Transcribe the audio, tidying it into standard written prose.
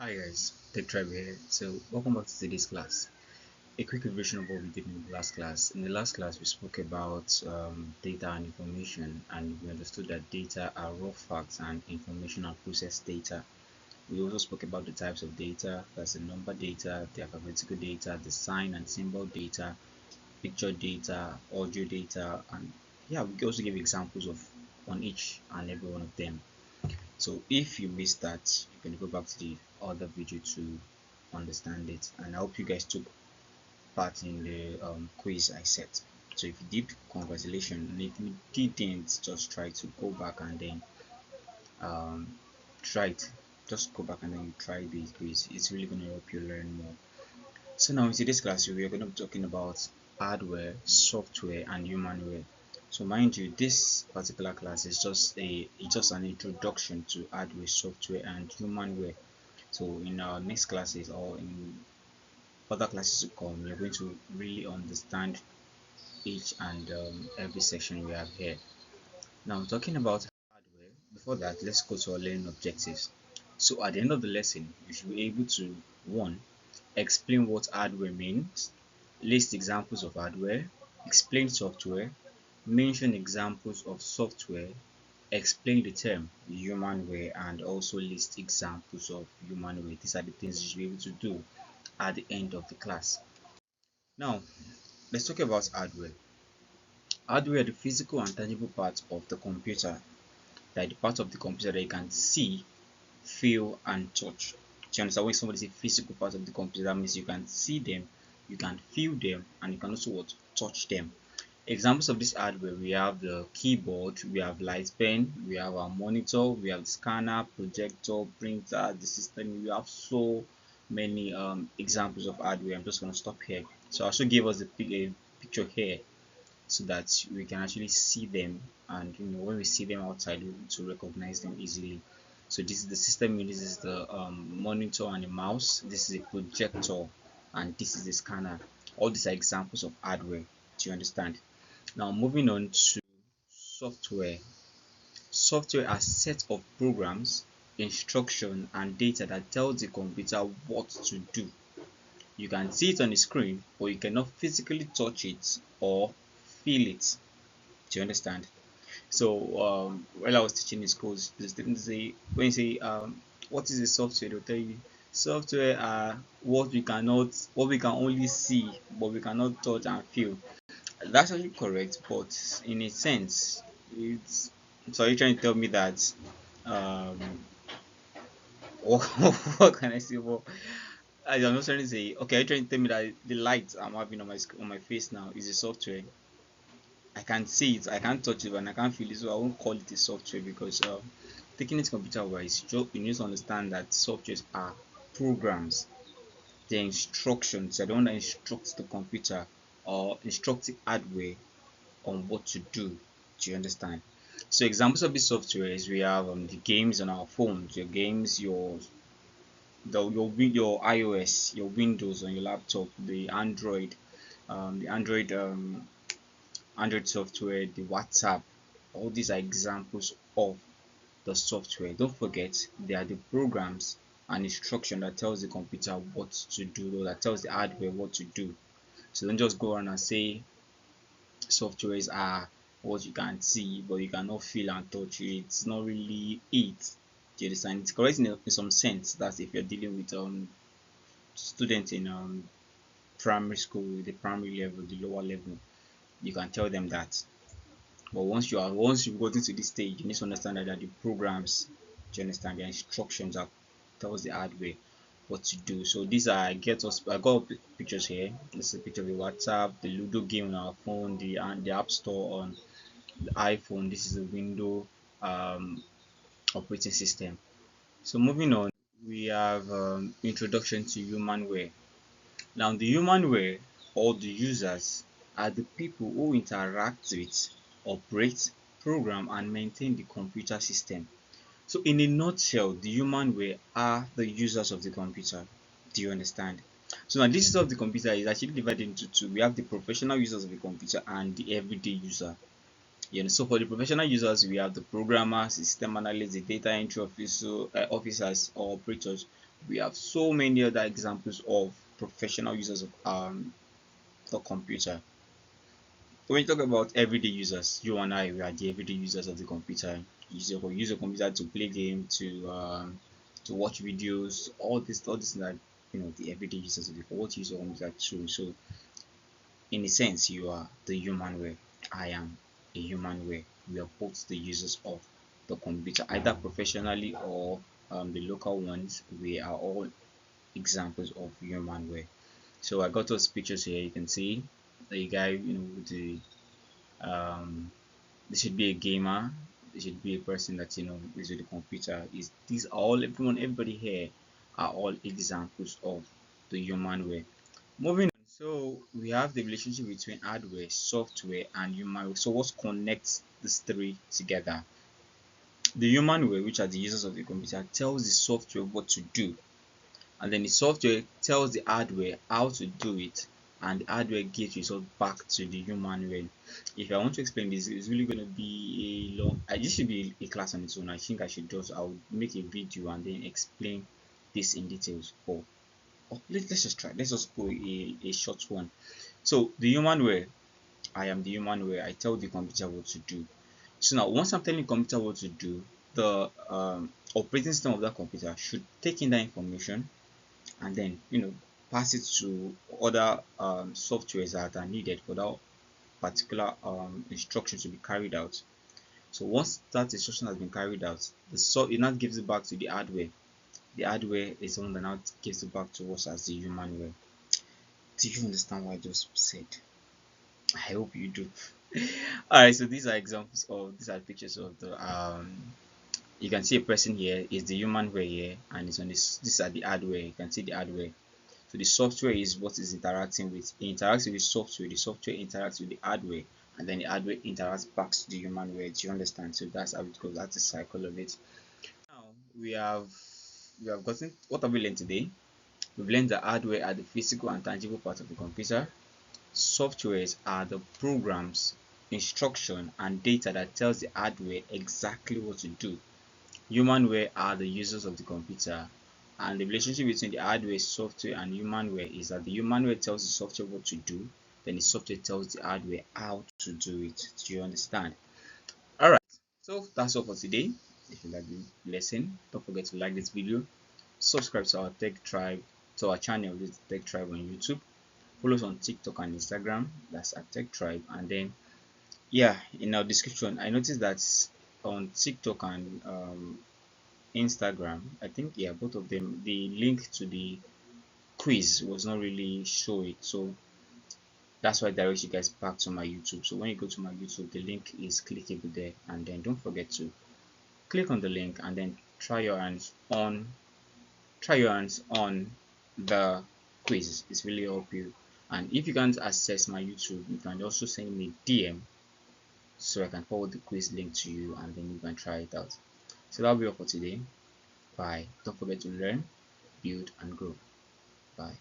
Hi guys, Tech Tribe here. So welcome back to today's class. A quick revision of what we did in the last class. In the last class, we spoke about data and information, and we understood that data are raw facts and information are processed data. We also spoke about the types of data. That's the number data, the alphabetical data, the sign and symbol data, picture data, audio data, and yeah, we also give examples of on each and every one of them. So if you missed that, you can go back to the other video to understand it. And I hope you guys took part in the quiz I set. So if you did, congratulations. And if you didn't, just try to go back and then um, try it. Just go back and then you try the quiz. It's really going to help you learn more. So now in today's class, we are going to be talking about hardware, software, and humanware. So mind you, this particular class is just an introduction to hardware, software, and humanware. So in our next classes or in other classes to come, you're going to really understand each and every section we have here. Now talking about hardware, before that, let's go to our learning objectives. So at the end of the lesson, you should be able to one, explain what hardware means, list examples of hardware, explain software, mention examples of software, explain the term humanware, and also list examples of humanware. These are the things you should be able to do at the end of the class. Now, let's talk about hardware. Hardware are the physical and tangible parts of the computer, like the part of the computer that you can see, feel, and touch. Do you understand? When somebody says physical part of the computer, that means you can see them, you can feel them, and you can also what, touch them. Examples of this hardware, we have the keyboard, we have light pen, we have our monitor, we have the scanner, projector, printer, the system. We have so many examples of hardware. I'm just going to stop here. So I also give us a picture here so that we can actually see them, and when we see them outside, we're able to recognize them easily. So this is the system. This is the monitor and the mouse. This is a projector, and this is the scanner. All these are examples of hardware. Do you understand? Now moving on to software. Software are set of programs, instruction, and data that tells the computer what to do. You can see it on the screen, but you cannot physically touch it or feel it. Do you understand? So while I was teaching in schools, the students say, when you say what is a software, they'll tell you software are what we can only see, but we cannot touch and feel. That's actually correct, but in a sense, it's so you're trying to tell me that um what, what can I say? Well, I'm not trying to say okay. You're trying to tell me that the light I'm having on my face now is a software. I can see it, I can't touch it, and I can't feel it, so I won't call it a software because taking it computer wise, you need to understand that softwares are programs, they're instructions. I don't want to instruct the computer or instruct the hardware on what to do. Do you understand? So examples of these softwares, we have the games on our phones, your games, your iOS, your Windows on your laptop, the Android software, the WhatsApp. All these are examples of the software. Don't forget, they are the programs and instruction that tells the computer what to do, or that tells the hardware what to do. So don't just go around and say softwares are what you can see but you cannot feel and touch. It's not really it. Do you understand? It's correct in some sense that if you're dealing with students in primary school, the primary level, the lower level, you can tell them that. But once you've gotten to this stage, you need to understand that the programs, do you understand, the instructions that tells the hardware what to do. So these are I got pictures here. This is a picture of the WhatsApp, the Ludo game on our phone, the App Store on the iPhone. This is a window um, operating system. So moving on, we have introduction to humanware. Now the humanware or the users are the people who interact with, operate, program, and maintain the computer system. So in a nutshell, the humanware are the users of the computer. Do you understand? So now this is of the computer is actually divided into two. We have the professional users of the computer and the everyday user. So for the professional users, we have the programmers, system analysts, the data entry officers or operators. We have so many other examples of professional users of the computer. When you talk about everyday users, you and I, we are the everyday users of the computer. Use your computer to play game, to watch videos, all this that the everyday users of the what use your computer to. So in a sense, you are the human way. I am a human way. We are both the users of the computer, either professionally or the local ones. We are all examples of human way. So I got those pictures here. You can see the guy, with the this should be a gamer. This should be a person that is with the computer. Is these are all everybody here are all examples of the human way. Moving on, so we have the relationship between hardware, software, and human. So what connects these three together? The human way, which are the users of the computer, tells the software what to do, and then the software tells the hardware how to do it, and the hardware gives result back to the human way. If I want to explain this, it's really going to be a long. This should be a class on its own. I think I'll make a video and then explain this in details. But let's just try. Let's just go a short one. So the human way, I am the human way. I tell the computer what to do. So now, once I'm telling the computer what to do, the operating system of that computer should take in that information and then pass it to other softwares that are needed for that particular instruction to be carried out. So once that instruction has been carried out, it now gives it back to the hardware. The hardware is the one that now gives it back to us as the human way. Do you understand what I just said? I hope you do. All right, so these are pictures of the you can see a person here is the human way here, and it's on this are the hardware. You can see the hardware. So the software is what is interacting with. It interacts with the software interacts with the hardware, and then the hardware interacts back to the human way. Do you understand? So that's how it goes. That's the cycle of it. Now we have gotten what have we learned today? We've learned that hardware are the physical and tangible part of the computer. Softwares are the programs, instruction, and data that tells the hardware exactly what to do. Humanware are the users of the computer, and the relationship between the hardware, software, and humanware is that the humanware tells the software what to do, then the software tells the hardware how to do it. Do you understand? Alright, so that's all for today. If you like the lesson, don't forget to like this video, subscribe to our Tech Tribe, to our channel, this Tech Tribe on YouTube. Follow us on TikTok and Instagram, that's at Tech Tribe. And then, yeah, in our description, I noticed that on TikTok and Instagram, I think, yeah, both of them, the link to the quiz was not really showing. So that's why I direct you guys back to my YouTube. So when you go to my YouTube, the link is clickable there. And then don't forget to click on the link and then try your hands on the quiz. It's really help you. And if you can't access my YouTube, you can also send me DM so I can forward the quiz link to you and then you can try it out. So that'll be all for today. Bye. Don't forget to learn, build, and grow. Bye.